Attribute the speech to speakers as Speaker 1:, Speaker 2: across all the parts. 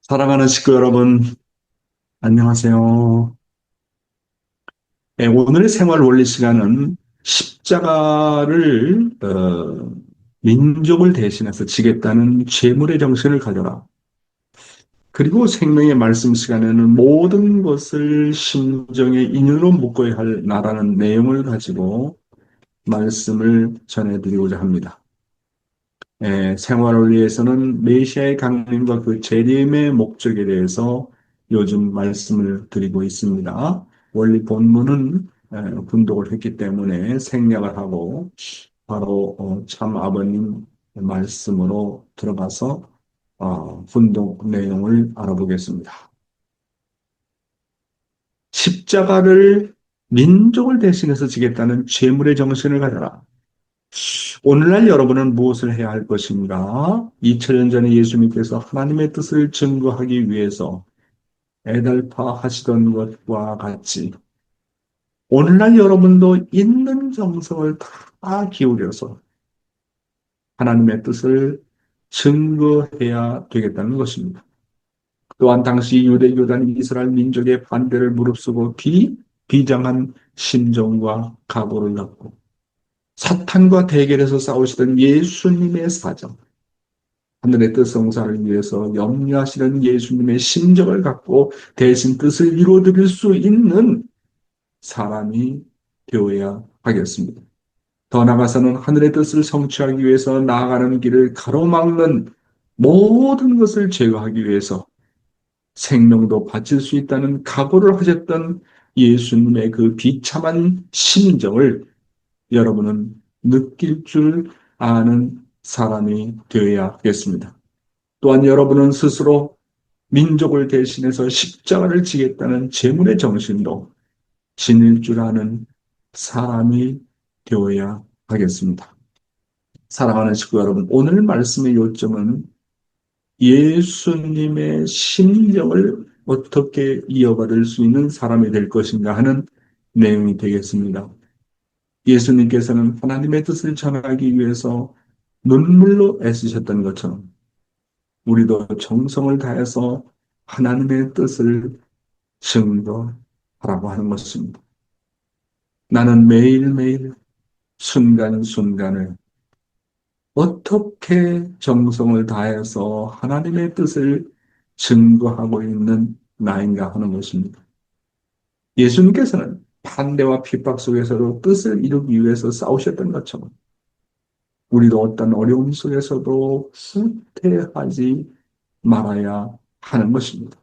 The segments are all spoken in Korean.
Speaker 1: 사랑하는 식구 여러분, 안녕하세요. 네, 오늘의 생활 원리 시간은 십자가를 민족을 대신해서 지겠다는 제물의 정신을 가져라. 그리고 생명의 말씀 시간에는 모든 것을 심정의 인연으로 묶어야 할 나라는 내용을 가지고 말씀을 전해드리고자 합니다. 생활 원리에서는 메시아의 강림과 그 재림의 목적에 대해서 요즘 말씀을 드리고 있습니다. 원리 본문은 분독을 했기 때문에 생략을 하고 바로 참 아버님 말씀으로 들어가서 분독 내용을 알아보겠습니다. 십자가를 민족을 대신해서 지겠다는 죄물의 정신을 가져라. 오늘날 여러분은 무엇을 해야 할 것인가? 2000년 전에 예수님께서 하나님의 뜻을 증거하기 위해서 애달파 하시던 것과 같이 오늘날 여러분도 있는 정성을 다 기울여서 하나님의 뜻을 증거해야 되겠다는 것입니다. 또한 당시 유대교단 이스라엘 민족의 반대를 무릅쓰고 비장한 심정과 각오를 갖고 사탄과 대결해서 싸우시던 예수님의 사정, 하늘의 뜻 성사를 위해서 염려하시는 예수님의 심정을 갖고 대신 뜻을 이루어드릴 수 있는 사람이 되어야 하겠습니다. 더 나아가서는 하늘의 뜻을 성취하기 위해서 나아가는 길을 가로막는 모든 것을 제거하기 위해서 생명도 바칠 수 있다는 각오를 하셨던 예수님의 그 비참한 심정을 여러분은 느낄 줄 아는 사람이 되어야 하겠습니다. 또한 여러분은 스스로 민족을 대신해서 십자가를 지겠다는 제물의 정신도 지닐 줄 아는 사람이 되어야 하겠습니다. 사랑하는 식구 여러분, 오늘 말씀의 요점은 예수님의 심정을 어떻게 이어받을 수 있는 사람이 될 것인가 하는 내용이 되겠습니다. 예수님께서는 하나님의 뜻을 전하기 위해서 눈물로 애쓰셨던 것처럼 우리도 정성을 다해서 하나님의 뜻을 증거하라고 하는 것입니다. 나는 매일매일 순간순간을 어떻게 정성을 다해서 하나님의 뜻을 증거하고 있는 나인가 하는 것입니다. 예수님께서는 반대와 핍박 속에서도 뜻을 이루기 위해서 싸우셨던 것처럼 우리도 어떤 어려움 속에서도 후퇴하지 말아야 하는 것입니다.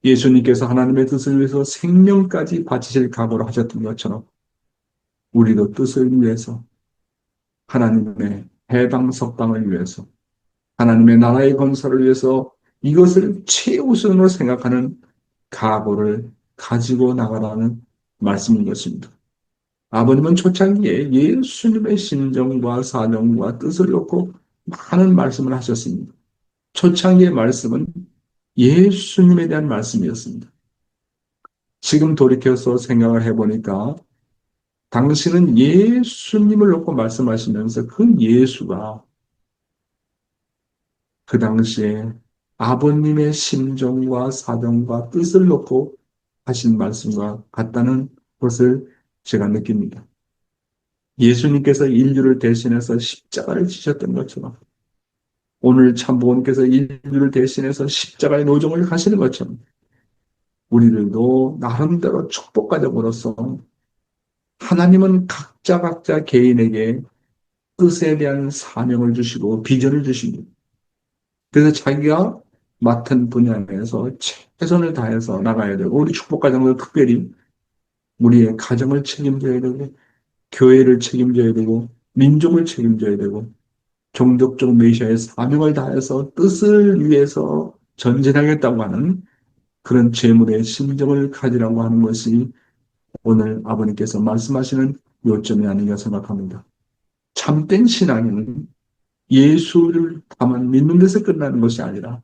Speaker 1: 예수님께서 하나님의 뜻을 위해서 생명까지 바치실 각오를 하셨던 것처럼 우리도 뜻을 위해서 하나님의 해방 석방을 위해서 하나님의 나라의 건설을 위해서 이것을 최우선으로 생각하는 각오를 가지고 나가라는 말씀인 것입니다. 아버님은 초창기에 예수님의 심정과 사정과 뜻을 놓고 많은 말씀을 하셨습니다. 초창기의 말씀은 예수님에 대한 말씀이었습니다. 지금 돌이켜서 생각을 해보니까 당신은 예수님을 놓고 말씀하시면서 그 예수가 그 당시에 아버님의 심정과 사정과 뜻을 놓고 하신 말씀과 같다는 것을 제가 느낍니다. 예수님께서 인류를 대신해서 십자가를 지셨던 것처럼 오늘 참부원께서 인류를 대신해서 십자가의 노정을 하시는 것처럼 우리들도 나름대로 축복가정으로서 하나님은 각자 개인에게 뜻에 대한 사명을 주시고 비전을 주십니다. 그래서 자기가 맡은 분야에서 최선을 다해서 나가야 되고 우리 축복가정도 특별히 우리의 가정을 책임져야 되고 교회를 책임져야 되고 민족을 책임져야 되고 종족적 메시아의 사명을 다해서 뜻을 위해서 전진하겠다고 하는 그런 재물의 심정을 가지라고 하는 것이 오늘 아버님께서 말씀하시는 요점이 아닌가 생각합니다. 참된 신앙은 예수를 다만 믿는 데서 끝나는 것이 아니라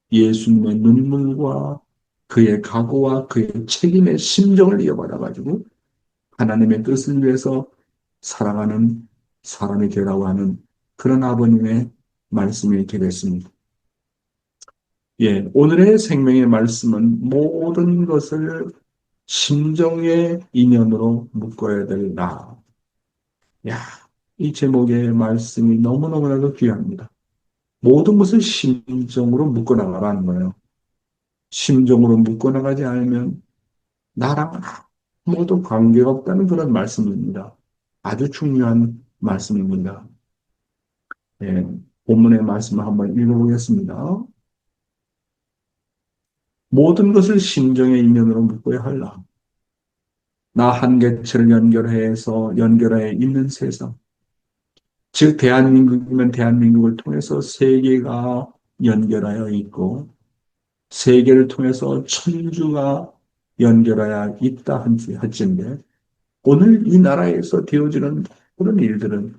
Speaker 1: 예수님의 눈물과 그의 각오와 그의 책임의 심정을 이어받아가지고 하나님의 뜻을 위해서 살아가는 사람이 되라고 하는 그런 아버님의 말씀이 되겠습니다. 예, 오늘의 생명의 말씀은 모든 것을 심정의 인연으로 묶어야 될 나. 야, 이 제목의 말씀이 너무너무나도 귀합니다. 모든 것을 심정으로 묶어나가라는 거예요. 심정으로 묶어나가지 않으면 나랑 아무것도 관계가 없다는 그런 말씀입니다. 아주 중요한 말씀입니다. 예, 본문의 말씀을 한번 읽어보겠습니다. 모든 것을 심정의 인연으로 묶어야 할라. 나 한 개체를 연결해 있는 세상. 즉, 대한민국이면 대한민국을 통해서 세계가 연결하여 있고, 세계를 통해서 천주가 연결하여 있다 할진데, 오늘 이 나라에서 되어지는 그런 일들은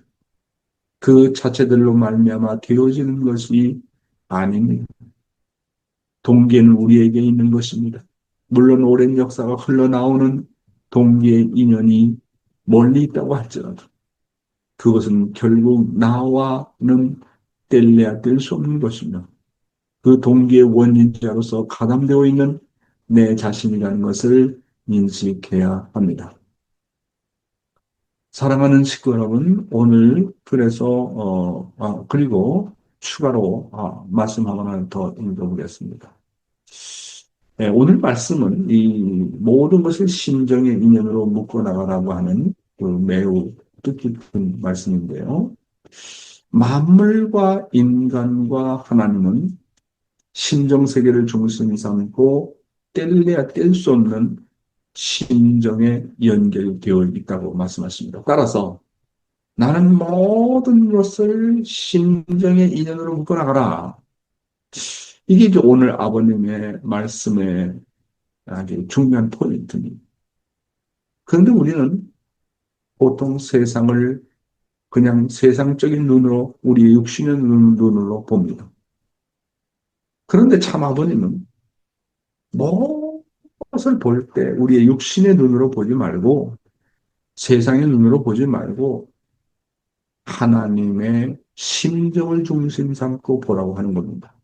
Speaker 1: 그 자체들로 말미암아 되어지는 것이 아닙니다. 동계는 우리에게 있는 것입니다. 물론 오랜 역사가 흘러나오는 동계의 인연이 멀리 있다고 할지라도 그것은 결국 나와는 뗄래야 뗄 수 없는 것이며 그 동기의 원인자로서 가담되어 있는 내 자신이라는 것을 인식해야 합니다. 사랑하는 식구 여러분, 오늘 그래서 그리고 추가로 말씀 하나 더 읽어보겠습니다. 네, 오늘 말씀은 이 모든 것을 심정의 인연으로 묶어 나가라고 하는 그 매우 뜻깊은 말씀인데요. 만물과 인간과 하나님은 심정세계를 중심 삼고 뗄래야 뗄 수 없는 심정에 연결되어 있다고 말씀하십니다. 따라서 나는 모든 것을 심정의 인연으로 묶어나가라. 이게 이제 오늘 아버님의 말씀의 아주 중요한 포인트입니다. 그런데 우리는 보통 세상을 그냥 세상적인 눈으로, 우리의 육신의 눈으로 봅니다. 그런데 참 아버님은 무엇을 볼 때 우리의 육신의 눈으로 보지 말고 세상의 눈으로 보지 말고 하나님의 심정을 중심 삼고 보라고 하는 겁니다.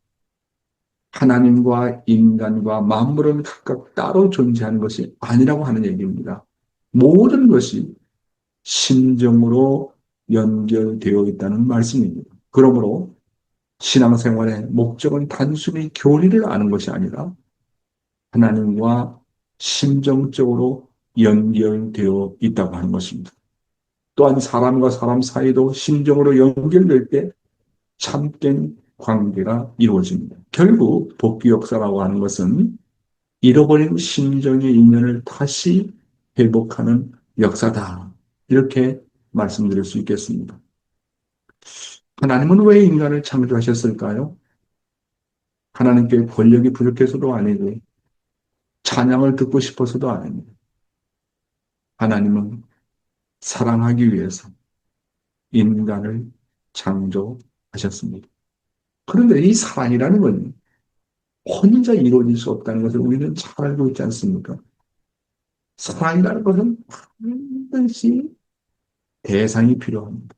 Speaker 1: 하나님과 인간과 만물은 각각 따로 존재하는 것이 아니라고 하는 얘기입니다. 모든 것이 심정으로 연결되어 있다는 말씀입니다. 그러므로 신앙생활의 목적은 단순히 교리를 아는 것이 아니라 하나님과 심정적으로 연결되어 있다고 하는 것입니다. 또한 사람과 사람 사이도 심정으로 연결될 때 참된 관계가 이루어집니다. 결국 복귀 역사라고 하는 것은 잃어버린 심정의 인연을 다시 회복하는 역사다. 이렇게 말씀드릴 수 있겠습니다. 하나님은 왜 인간을 창조하셨을까요? 하나님께 권력이 부족해서도 아니고 찬양을 듣고 싶어서도 아닙니다. 하나님은 사랑하기 위해서 인간을 창조하셨습니다. 그런데 이 사랑이라는 건 혼자 이루어질 수 없다는 것을 우리는 잘 알고 있지 않습니까? 사랑이라는 것은 반드시 대상이 필요합니다.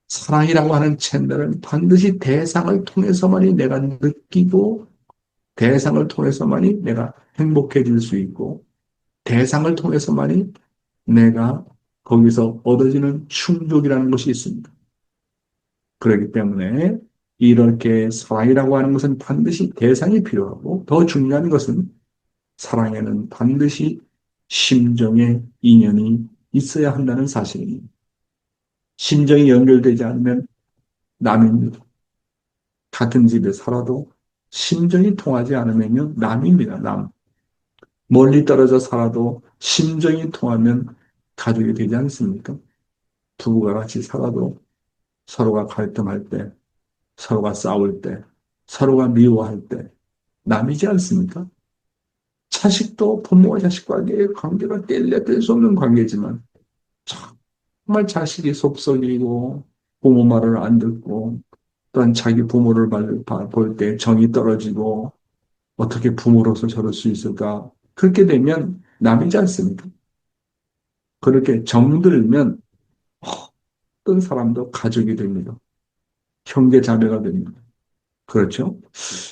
Speaker 1: 사랑이라고 하는 채널은 반드시 대상을 통해서만이 내가 느끼고 대상을 통해서만이 내가 행복해질 수 있고 대상을 통해서만이 내가 거기서 얻어지는 충족이라는 것이 있습니다. 그렇기 때문에 이렇게 사랑이라고 하는 것은 반드시 대상이 필요하고 더 중요한 것은 사랑에는 반드시 심정의 인연이 있어야 한다는 사실입니다. 심정이 연결되지 않으면 남입니다. 같은 집에 살아도 심정이 통하지 않으면 남입니다. 남. 멀리 떨어져 살아도 심정이 통하면 가족이 되지 않습니까? 부부가 같이 살아도 서로가 갈등할 때, 서로가 싸울 때, 서로가 미워할 때 남이지 않습니까? 자식도 부모와 자식과의 관계가 뗄래야 뗄 수 없는 관계지만 정말 자식이 속썩이고 부모 말을 안 듣고 또한 자기 부모를 볼 때 정이 떨어지고 어떻게 부모로서 저럴 수 있을까? 그렇게 되면 남이지 않습니까? 그렇게 정들면 어떤 사람도 가족이 됩니다. 형제 자매가 됩니다. 그렇죠?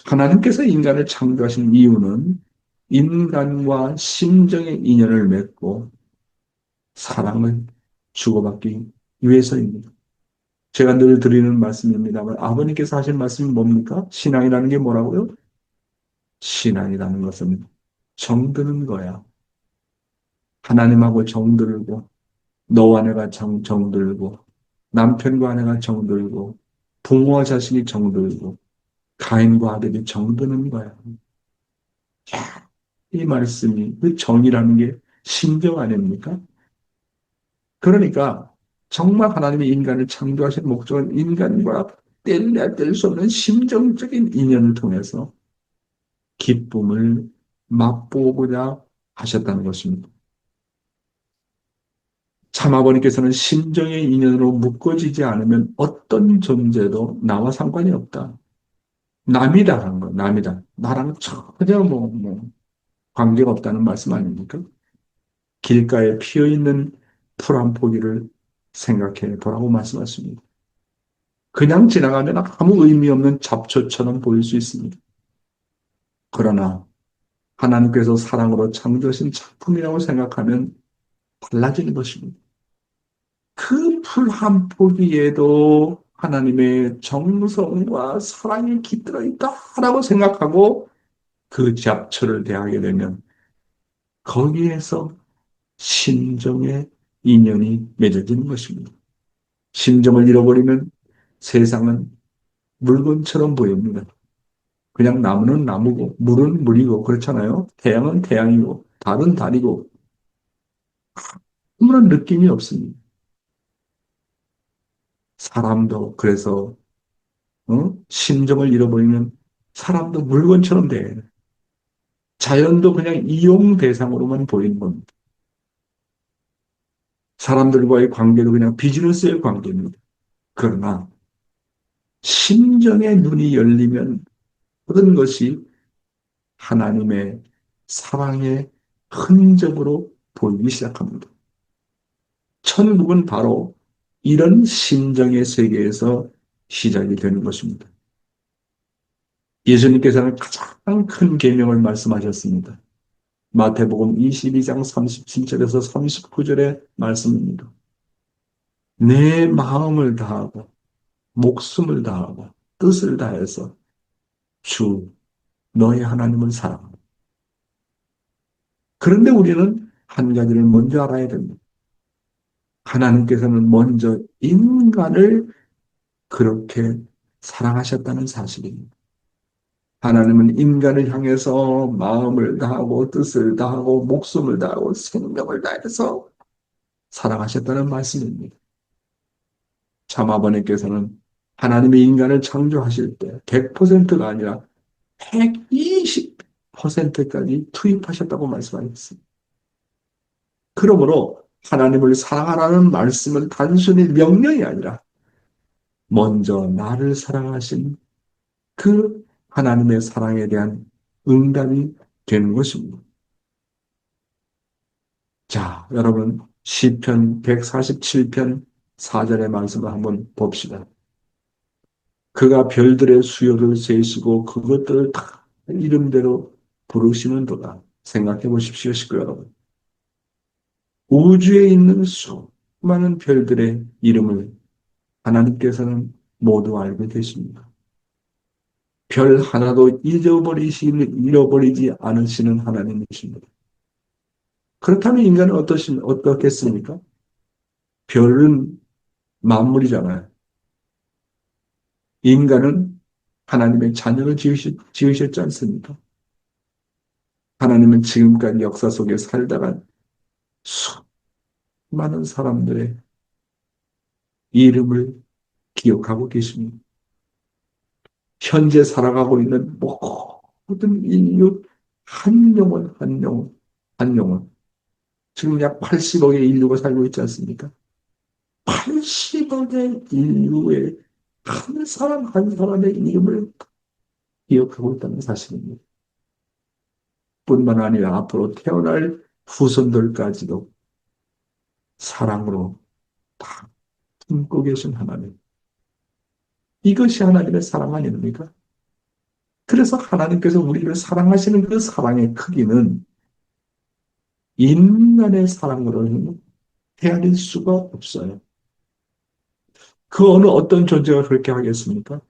Speaker 1: 하나님께서 인간을 창조하신 이유는 인간과 심정의 인연을 맺고 사랑을 주고받기 위해서입니다. 제가 늘 드리는 말씀입니다만 아버님께서 하신 말씀이 뭡니까? 신앙이라는 게 뭐라고요? 신앙이라는 것은 정드는 거야. 하나님하고 정들고 너와 내가 정들고 남편과 아내가 정들고 부모와 자식이 정들고 가인과 아들이 정드는 거야. 야, 이 말씀이 그 정이라는 게 신정 아닙니까? 그러니까 정말 하나님이 인간을 창조하신 목적은 인간과 뗄래야 뗄 수 없는 심정적인 인연을 통해서 기쁨을 맛보고자 하셨다는 것입니다. 참 아버님께서는 심정의 인연으로 묶어지지 않으면 어떤 존재도 나와 상관이 없다. 남이다 하는 거, 남이다. 나랑 전혀 관계가 없다는 말씀 아닙니까? 길가에 피어 있는 풀 한 포기를 생각해 보라고 말씀하십니다. 그냥 지나가면 아무 의미 없는 잡초처럼 보일 수 있습니다. 그러나 하나님께서 사랑으로 창조하신 작품이라고 생각하면 달라지는 것입니다. 그 풀 한 포기에도 하나님의 정성과 사랑이 깃들어 있다라고 생각하고 그 잡초를 대하게 되면 거기에서 심정의 인연이 맺어지는 것입니다. 심정을 잃어버리면 세상은 물건처럼 보입니다. 그냥 나무는 나무고 물은 물이고 그렇잖아요. 태양은 태양이고 달은 달이고 아무런 느낌이 없습니다. 사람도 그래서 심정을 잃어버리면 사람도 물건처럼 돼. 자연도 그냥 이용 대상으로만 보이는 겁니다. 사람들과의 관계도 그냥 비즈니스의 관계입니다. 그러나 심정의 눈이 열리면 모든 것이 하나님의 사랑의 흔적으로 보이기 시작합니다. 천국은 바로 이런 심정의 세계에서 시작이 되는 것입니다. 예수님께서는 가장 큰 계명을 말씀하셨습니다. 마태복음 22장 37절에서 39절의 말씀입니다. 내 마음을 다하고 목숨을 다하고 뜻을 다해서 주 너의 하나님을 사랑하라. 그런데 우리는 한 가지를 먼저 알아야 됩니다. 하나님께서는 먼저 인간을 그렇게 사랑하셨다는 사실입니다. 하나님은 인간을 향해서 마음을 다하고 뜻을 다하고 목숨을 다하고 생명을 다해서 사랑하셨다는 말씀입니다. 참 아버님께서는 하나님의 인간을 창조하실 때 100%가 아니라 120%까지 투입하셨다고 말씀하셨습니다. 그러므로 하나님을 사랑하라는 말씀은 단순히 명령이 아니라 먼저 나를 사랑하신 그 하나님의 사랑에 대한 응답이 되는 것입니다. 자, 여러분 시편 147편 4절의 말씀을 한번 봅시다. 그가 별들의 수요를 세시고 그것들을 다 이름대로 부르시는도다. 생각해 보십시오, 식구 여러분. 우주에 있는 수많은 별들의 이름을 하나님께서는 모두 알고 계십니다. 별 하나도 잃어버리지 않으시는 하나님이십니다. 그렇다면 인간은 어떻겠습니까? 별은 만물이잖아요. 인간은 하나님의 자녀를 지으셨지 않습니까? 하나님은 지금까지 역사 속에 살다가 수많은 사람들의 이름을 기억하고 계십니다. 현재 살아가고 있는 모든 인류 한 영혼 한 영혼 한 영혼 지금 약 80억의 인류가 살고 있지 않습니까? 80억의 인류의 한 사람 한 사람의 이름을 기억하고 있다는 사실입니다. 뿐만 아니라 앞으로 태어날 후손들까지도 사랑으로 다 품고 계신 하나님. 이것이 하나님의 사랑 아닙니까? 그래서 하나님께서 우리를 사랑하시는 그 사랑의 크기는 인간의 사랑으로는 헤아릴 수가 없어요. 그 어느 어떤 존재가 그렇게 하겠습니까?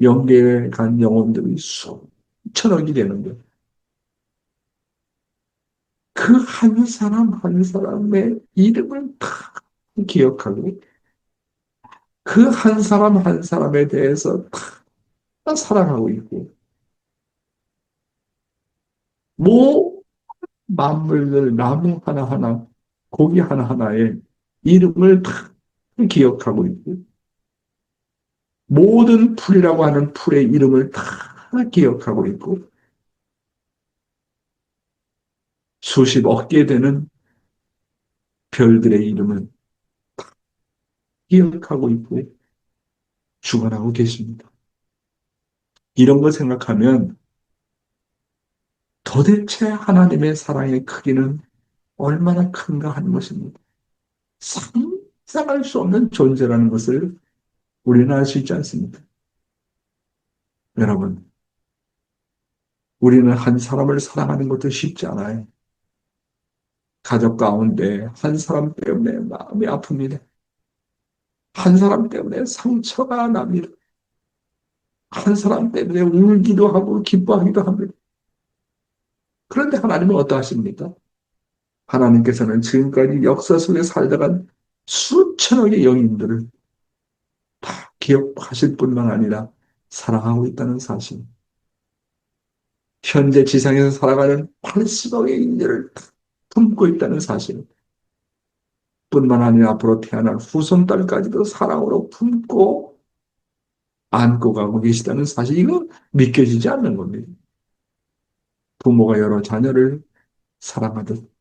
Speaker 1: 영계에 간 영혼들이 수천억이 되는 거예요. 그 한 사람 한 사람의 이름을 다 기억하고 그 한 사람 한 사람에 대해서 다 사랑하고 있고 뭐 만물들 나무 하나하나 고기 하나하나에 이름을 다 기억하고 있고 모든 풀이라고 하는 풀의 이름을 다 기억하고 있고 수십억 개 되는 별들의 이름을 기억하고 있고 주관하고 계십니다. 이런 걸 생각하면 도대체 하나님의 사랑의 크기는 얼마나 큰가 하는 것입니다. 상상할 수 없는 존재라는 것을 우리는 알 수 있지 않습니까? 여러분, 우리는 한 사람을 사랑하는 것도 쉽지 않아요. 가족 가운데 한 사람 때문에 마음이 아픕니다. 한 사람 때문에 상처가 납니다. 한 사람 때문에 울기도 하고 기뻐하기도 합니다. 그런데 하나님은 어떠하십니까? 하나님께서는 지금까지 역사 속에 살다간 수천억의 영인들을 다 기억하실 뿐만 아니라 사랑하고 있다는 사실. 현재 지상에서 살아가는 80억의 인재를 품고 있다는 사실. 뿐만 아니라 앞으로 태어날 후손딸까지도 사랑으로 품고 안고 가고 계시다는 사실. 이거 믿겨지지 않는 겁니다. 부모가 여러 자녀를 사랑하듯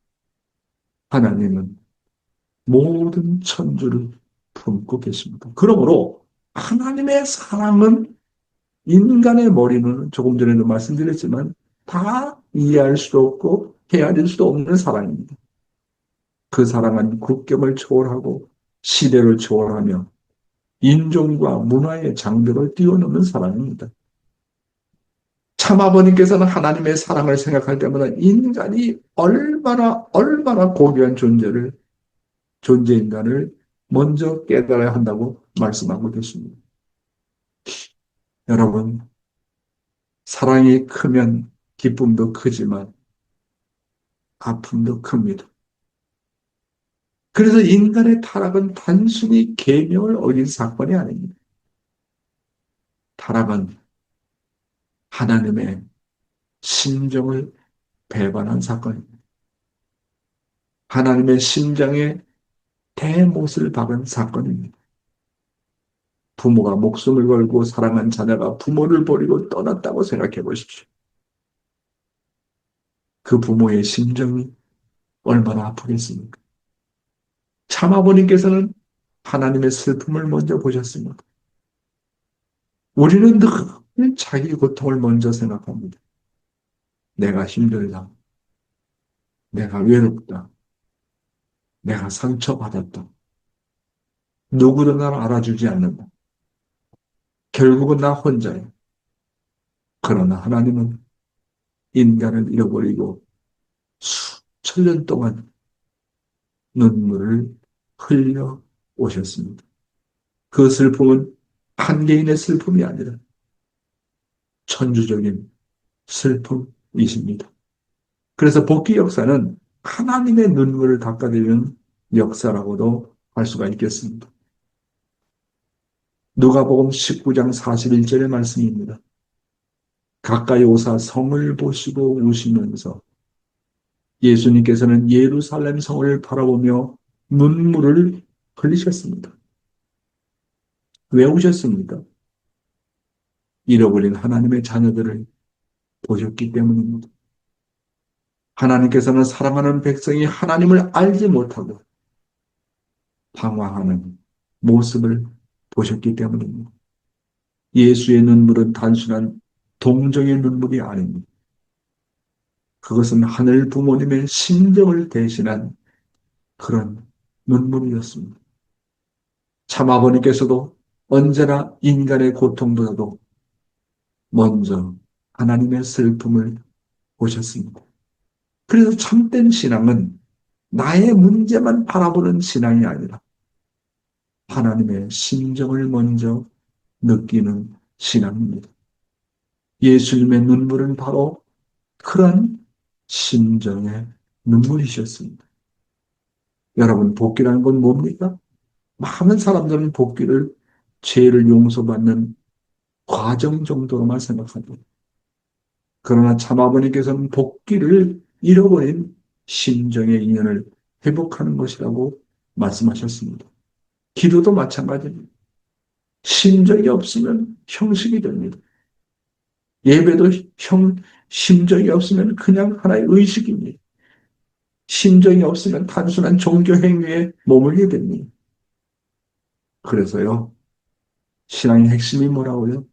Speaker 1: 하나님은 모든 천주를 품고 계십니다. 그러므로 하나님의 사랑은 인간의 머리는 조금 전에도 말씀드렸지만 다 이해할 수도 없고 헤아릴 수도 없는 사랑입니다. 그 사랑은 국경을 초월하고 시대를 초월하며 인종과 문화의 장벽을 뛰어넘는 사랑입니다. 참 아버님께서는 하나님의 사랑을 생각할 때마다 인간이 얼마나 고귀한 존재인가를 먼저 깨달아야 한다고 말씀하고 계십니다. 여러분, 사랑이 크면 기쁨도 크지만 아픔도 큽니다. 그래서 인간의 타락은 단순히 계명을 어긴 사건이 아닙니다. 타락은 하나님의 심정을 배반한 사건입니다. 하나님의 심장에 대못을 박은 사건입니다. 부모가 목숨을 걸고 사랑한 자녀가 부모를 버리고 떠났다고 생각해 보십시오. 그 부모의 심정이 얼마나 아프겠습니까? 참아버님께서는 하나님의 슬픔을 먼저 보셨습니다. 우리는 늘 자기 고통을 먼저 생각합니다. 내가 힘들다. 내가 외롭다. 내가 상처받았다. 누구도 나를 알아주지 않는다. 결국은 나 혼자야. 그러나 하나님은 인간을 잃어버리고 수천 년 동안 눈물을 흘려 오셨습니다. 그 슬픔은 한 개인의 슬픔이 아니라 천주적인 슬픔이십니다. 그래서 복귀 역사는 하나님의 눈물을 닦아내리는 역사라고도 할 수가 있겠습니다. 누가복음 19장 41절의 말씀입니다. 가까이 오사 성을 보시고 우시면서 예수님께서는 예루살렘 성을 바라보며 눈물을 흘리셨습니다. 왜 우셨습니까? 잃어버린 하나님의 자녀들을 보셨기 때문입니다. 하나님께서는 사랑하는 백성이 하나님을 알지 못하고 방황하는 모습을 보셨기 때문입니다. 예수의 눈물은 단순한 동정의 눈물이 아닙니다. 그것은 하늘 부모님의 심정을 대신한 그런 눈물이었습니다. 참 아버님께서도 언제나 인간의 고통보다도 먼저 하나님의 슬픔을 보셨습니다. 그래서 참된 신앙은 나의 문제만 바라보는 신앙이 아니라 하나님의 심정을 먼저 느끼는 신앙입니다. 예수님의 눈물은 바로 그런 심정의 눈물이셨습니다. 여러분, 복귀라는 건 뭡니까? 많은 사람들은 복귀를 죄를 용서받는 과정 정도로만 생각합니다. 그러나 참아버니께서는 복귀를 잃어버린 심정의 인연을 회복하는 것이라고 말씀하셨습니다. 기도도 마찬가지입니다. 심정이 없으면 형식이 됩니다. 예배도 심정이 없으면 그냥 하나의 의식입니다. 심정이 없으면 단순한 종교 행위에 머물게 됩니다. 그래서요, 신앙의 핵심이 뭐라고요?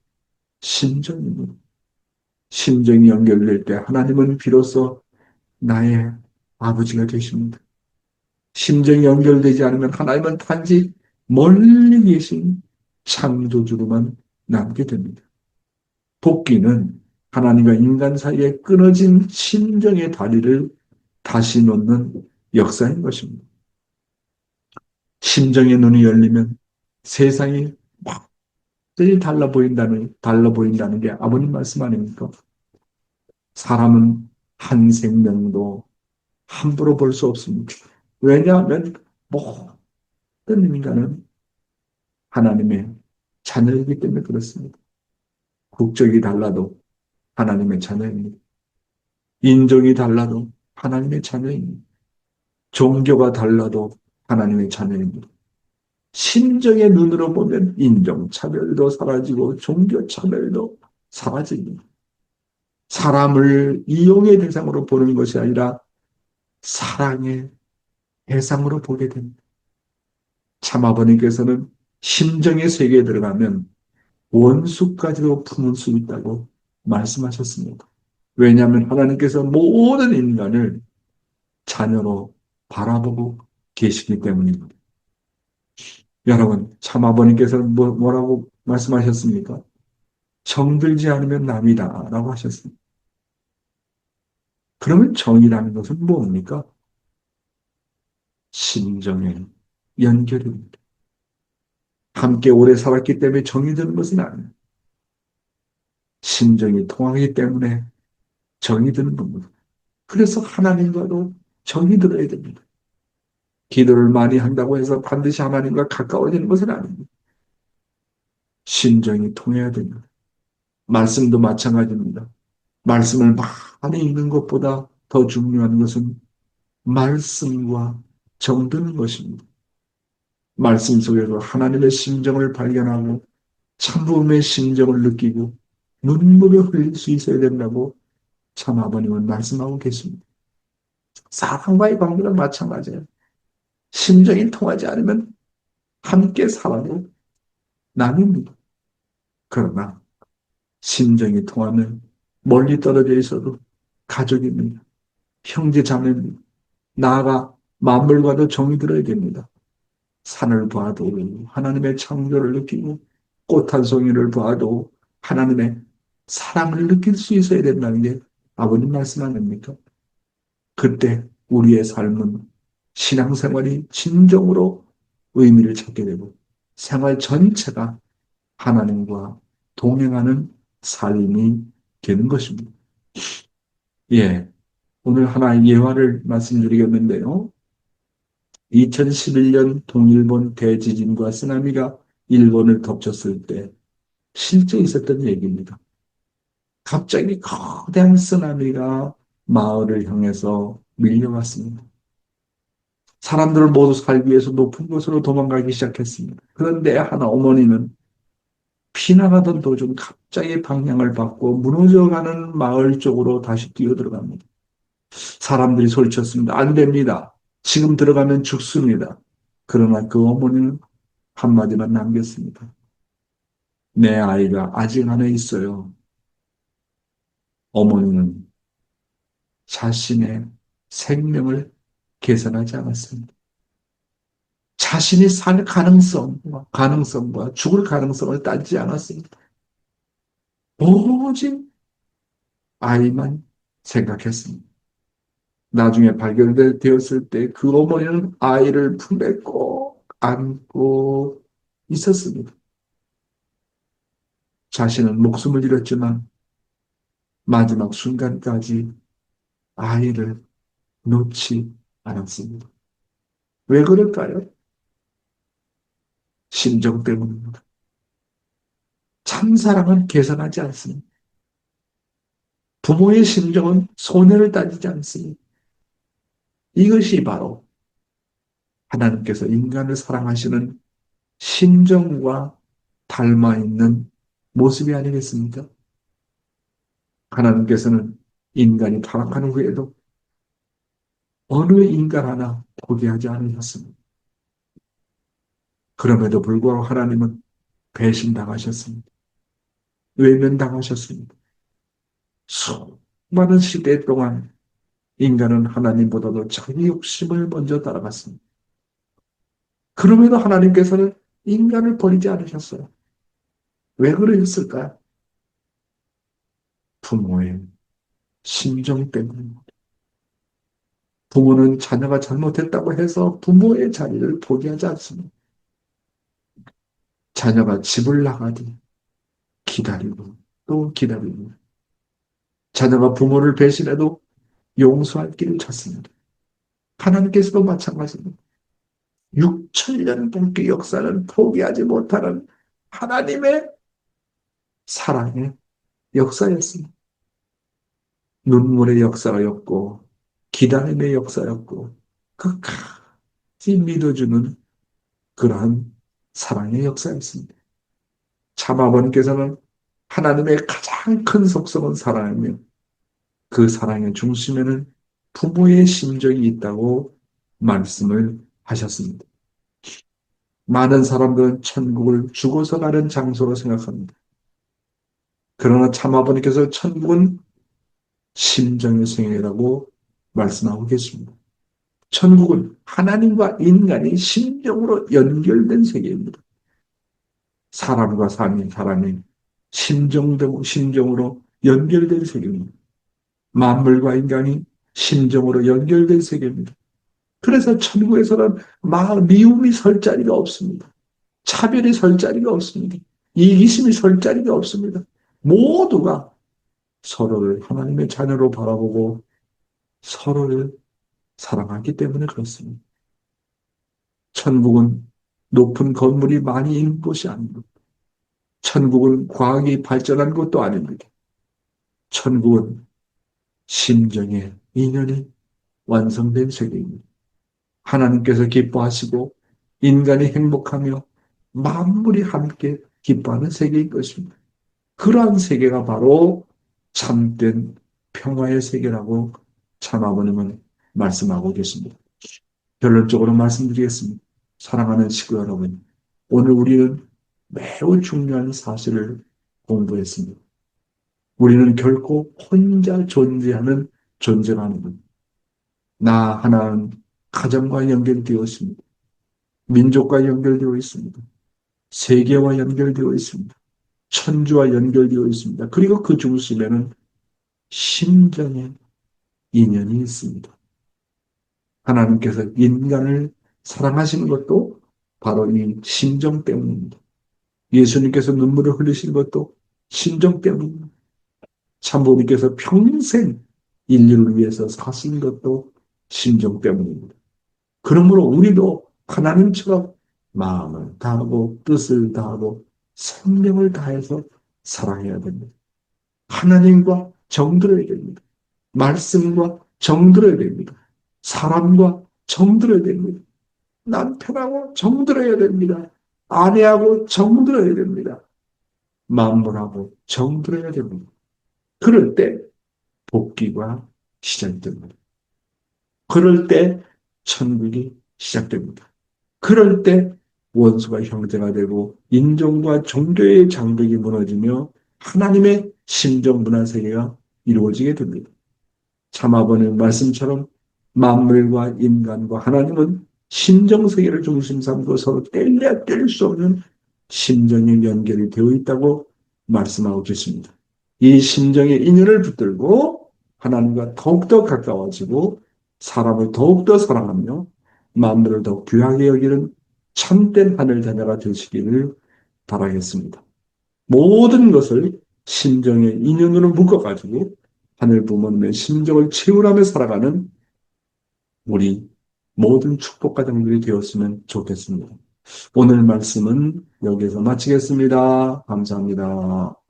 Speaker 1: 심정입니다. 심정이 연결될 때 하나님은 비로소 나의 아버지가 되십니다. 심정이 연결되지 않으면 하나님은 단지 멀리 계신 창조주로만 남게 됩니다. 복귀는 하나님과 인간 사이에 끊어진 심정의 다리를 다시 놓는 역사인 것입니다. 심정의 눈이 열리면 세상이 완전히 달라 보인다는 게 아버님 말씀 아닙니까? 사람은 한 생명도 함부로 볼 수 없습니다. 왜냐하면 모든 인간은 하나님의 자녀이기 때문에 그렇습니다. 국적이 달라도 하나님의 자녀입니다. 인종이 달라도 하나님의 자녀입니다. 종교가 달라도 하나님의 자녀입니다. 심정의 눈으로 보면 인종차별도 사라지고 종교차별도 사라집니다. 사람을 이용의 대상으로 보는 것이 아니라 사랑의 대상으로 보게 됩니다. 참 아버님께서는 심정의 세계에 들어가면 원수까지도 품을 수 있다고 말씀하셨습니다. 왜냐하면 하나님께서 모든 인간을 자녀로 바라보고 계시기 때문입니다. 여러분, 참 아버님께서는 뭐라고 말씀하셨습니까? 정들지 않으면 남이다 라고 하셨습니다. 그러면 정이라는 것은 뭡니까? 심정의 연결입니다. 함께 오래 살았기 때문에 정이 드는 것은 아니에요. 심정이 통하기 때문에 정이 드는 겁니다. 그래서 하나님과도 정이 들어야 됩니다. 기도를 많이 한다고 해서 반드시 하나님과 가까워지는 것은 아닙니다. 심정이 통해야 됩니다. 말씀도 마찬가지입니다. 말씀을 많이 읽는 것보다 더 중요한 것은 말씀과 정드는 것입니다. 말씀 속에서 하나님의 심정을 발견하고 참부음의 심정을 느끼고 눈물을 흘릴 수 있어야 된다고 참 아버님은 말씀하고 계십니다. 사람과의 관계는 마찬가지예요. 심정이 통하지 않으면 함께 살아도 남입니다. 그러나 심정이 통하면 멀리 떨어져 있어도 가족입니다. 형제 자매입니다. 나아가 만물과도 정이 들어야 됩니다. 산을 봐도 하나님의 창조를 느끼고 꽃 한 송이를 봐도 하나님의 사랑을 느낄 수 있어야 된다는 게 아버님 말씀 아닙니까? 그때 우리의 삶은 신앙생활이 진정으로 의미를 찾게 되고 생활 전체가 하나님과 동행하는 삶이 되는 것입니다. 예, 오늘 하나의 예화를 말씀드리겠는데요. 2011년 동일본 대지진과 쓰나미가 일본을 덮쳤을 때 실제 있었던 얘기입니다. 갑자기 거대한 쓰나미가 마을을 향해서 밀려왔습니다. 사람들을 모두 살기 위해서 높은 곳으로 도망가기 시작했습니다. 그런데 한 어머니는 피나가던 도중 갑자기 방향을 바꿔 무너져가는 마을 쪽으로 다시 뛰어들어갑니다. 사람들이 소리쳤습니다. 안 됩니다. 지금 들어가면 죽습니다. 그러나 그 어머니는 한마디만 남겼습니다. 내 아이가 아직 안에 있어요. 어머니는 자신의 생명을 계산하지 않았습니다. 자신이 살 가능성과 죽을 가능성을 따지지 않았습니다. 오직 아이만 생각했습니다. 나중에 발견되었을 때 그 어머니는 아이를 품에 꼭 안고 있었습니다. 자신은 목숨을 잃었지만 마지막 순간까지 아이를 놓지 않았습니다. 왜 그럴까요? 심정 때문입니다. 참사랑은 계산하지 않습니다. 부모의 심정은 손해를 따지지 않습니다. 이것이 바로 하나님께서 인간을 사랑하시는 심정과 닮아 있는 모습이 아니겠습니까? 하나님께서는 인간이 타락한 후에도 어느 인간 하나 포기하지 않으셨습니다. 그럼에도 불구하고 하나님은 배신당하셨습니다. 외면당하셨습니다. 수많은 시대 동안 인간은 하나님보다도 자기 욕심을 먼저 따라갔습니다. 그럼에도 하나님께서는 인간을 버리지 않으셨어요. 왜 그러셨을까요? 부모의 심정 때문입니다. 부모는 자녀가 잘못했다고 해서 부모의 자리를 포기하지 않습니다. 자녀가 집을 나가니 기다리고 또 기다리고 자녀가 부모를 배신해도 용서할 길을 찾습니다. 하나님께서도 마찬가지입니다. 6천년 분기 역사는 포기하지 못하는 하나님의 사랑의 역사였습니다. 눈물의 역사였고 기다림의 역사였고 끝까지 믿어주는 그러한 사랑의 역사였습니다. 참 아버님께서는 하나님의 가장 큰 속성은 사랑이며 그 사랑의 중심에는 부모의 심정이 있다고 말씀을 하셨습니다. 많은 사람들은 천국을 죽어서 가는 장소로 생각합니다. 그러나 참 아버님께서 천국은 심정의 생애라고 말씀하고 계십니다. 천국은 하나님과 인간이 심정으로 연결된 세계입니다. 사람과 사람이 심정으로 연결된 세계입니다. 만물과 인간이 심정으로 연결된 세계입니다. 그래서 천국에서는 미움이 설 자리가 없습니다. 차별이 설 자리가 없습니다. 이기심이 설 자리가 없습니다. 모두가 서로를 하나님의 자녀로 바라보고 서로를 사랑하기 때문에 그렇습니다. 천국은 높은 건물이 많이 있는 곳이 아닙니다. 천국은 과학이 발전한 것도 아닙니다. 천국은 심정의 인연이 완성된 세계입니다. 하나님께서 기뻐하시고 인간이 행복하며 만물이 함께 기뻐하는 세계인 것입니다. 그러한 세계가 바로 참된 평화의 세계라고 참 아버님은 말씀하고 계십니다. 결론적으로 말씀드리겠습니다. 사랑하는 식구 여러분, 오늘 우리는 매우 중요한 사실을 공부했습니다. 우리는 결코 혼자 존재하는 존재가 아닙니다. 나 하나는 가정과 연결되어 있습니다. 민족과 연결되어 있습니다. 세계와 연결되어 있습니다. 천주와 연결되어 있습니다. 그리고 그 중심에는 심정의 인연이 있습니다. 하나님께서 인간을 사랑하시는 것도 바로 이 심정 때문입니다. 예수님께서 눈물을 흘리신 것도 심정 때문입니다. 참부님께서 평생 인류를 위해서 사신 것도 심정 때문입니다. 그러므로 우리도 하나님처럼 마음을 다하고 뜻을 다하고 생명을 다해서 사랑해야 됩니다. 하나님과 정들어야 됩니다. 말씀과 정들어야 됩니다. 사람과 정들어야 됩니다. 남편하고 정들어야 됩니다. 아내하고 정들어야 됩니다. 만물하고 정들어야 됩니다. 그럴 때 복귀가 시작됩니다. 그럴 때 천국이 시작됩니다. 그럴 때 원수가 형제가 되고 인종과 종교의 장벽이 무너지며 하나님의 심정 문화 세계가 이루어지게 됩니다. 참아보는 말씀처럼 만물과 인간과 하나님은 심정 세계를 중심 삼고 서로 뗄래야 뗄 수 없는 심정의 연결이 되어 있다고 말씀하고 계십니다. 이 심정의 인연을 붙들고 하나님과 더욱더 가까워지고 사람을 더욱더 사랑하며 마음들을 더 귀하게 여기는 참된 하늘 자녀가 되시기를 바라겠습니다. 모든 것을 심정의 인연으로 묶어가지고 하늘 부모님의 심정을 채울하며 살아가는 우리 모든 축복 가정들이 되었으면 좋겠습니다. 오늘 말씀은 여기서 마치겠습니다. 감사합니다.